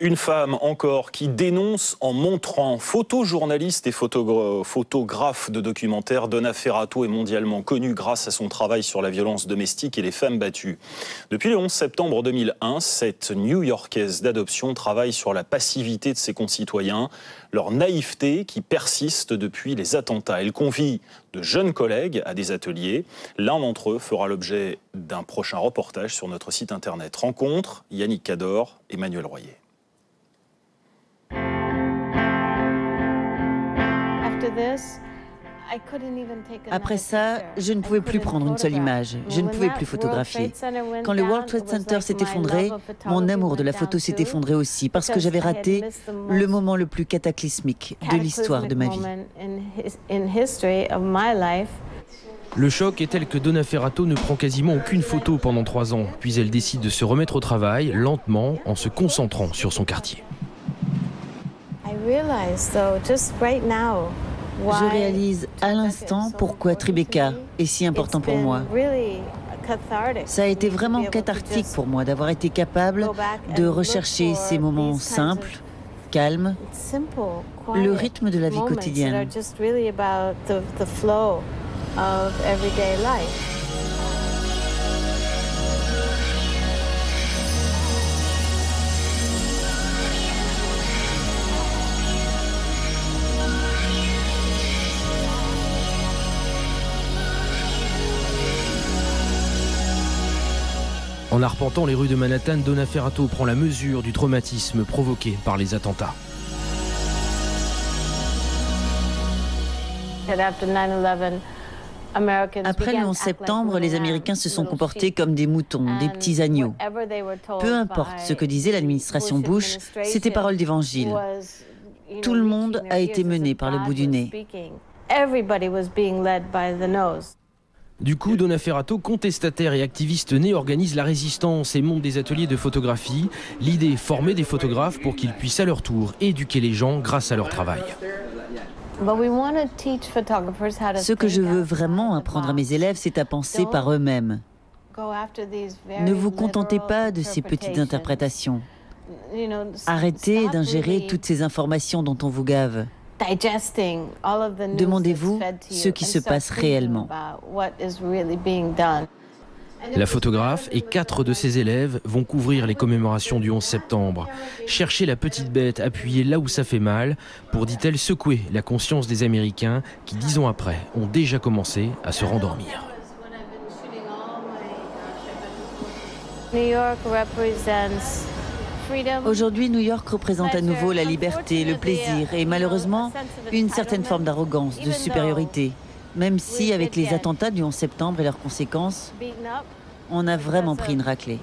Une femme encore qui dénonce en montrant. Photojournaliste et photographe de documentaires, Donna Ferrato est mondialement connue grâce à son travail sur la violence domestique et les femmes battues. Depuis le 11 septembre 2001, cette New-Yorkaise d'adoption travaille sur la passivité de ses concitoyens, leur naïveté qui persiste depuis les attentats. Elle convie de jeunes collègues à des ateliers. L'un d'entre eux fera l'objet d'un prochain reportage sur notre site internet. Rencontre, Yannick Cador, Emmanuel Royer. Après ça, je ne pouvais plus prendre une seule image, je ne pouvais plus photographier. Quand le World Trade Center s'est effondré, mon amour de la photo s'est effondré aussi, parce que j'avais raté le moment le plus cataclysmique de l'histoire de ma vie. Le choc est tel que Donna Ferrato ne prend quasiment aucune photo pendant 3 ans, puis elle décide de se remettre au travail, lentement, en se concentrant sur son quartier. Je réalise à l'instant pourquoi Tribeca est si important pour moi. Ça a été vraiment cathartique pour moi d'avoir été capable de rechercher ces moments simples, calmes, le rythme de la vie quotidienne. En arpentant les rues de Manhattan, Donna Ferrato prend la mesure du traumatisme provoqué par les attentats. Après le 11 septembre, les Américains se sont comportés comme des moutons, des petits agneaux. Peu importe ce que disait l'administration Bush, c'était parole d'évangile. Tout le monde a été mené par le bout du nez. Du coup, Donna Ferrato, contestataire et activiste née, organise la résistance et monte des ateliers de photographie. L'idée, former des photographes pour qu'ils puissent à leur tour éduquer les gens grâce à leur travail. Ce que je veux vraiment apprendre à mes élèves, c'est à penser par eux-mêmes. Ne vous contentez pas de ces petites interprétations. Arrêtez d'ingérer toutes ces informations dont on vous gave. Demandez-vous ce qui se passe réellement. La photographe et 4 de ses élèves vont couvrir les commémorations du 11 septembre. Chercher la petite bête appuyée là où ça fait mal pour, dit-elle, secouer la conscience des Américains qui, 10 ans après, ont déjà commencé à se rendormir. Aujourd'hui, New York représente à nouveau la liberté, le plaisir et malheureusement une certaine forme d'arrogance, de supériorité. Même si, avec les attentats du 11 septembre et leurs conséquences, on a vraiment pris une raclée.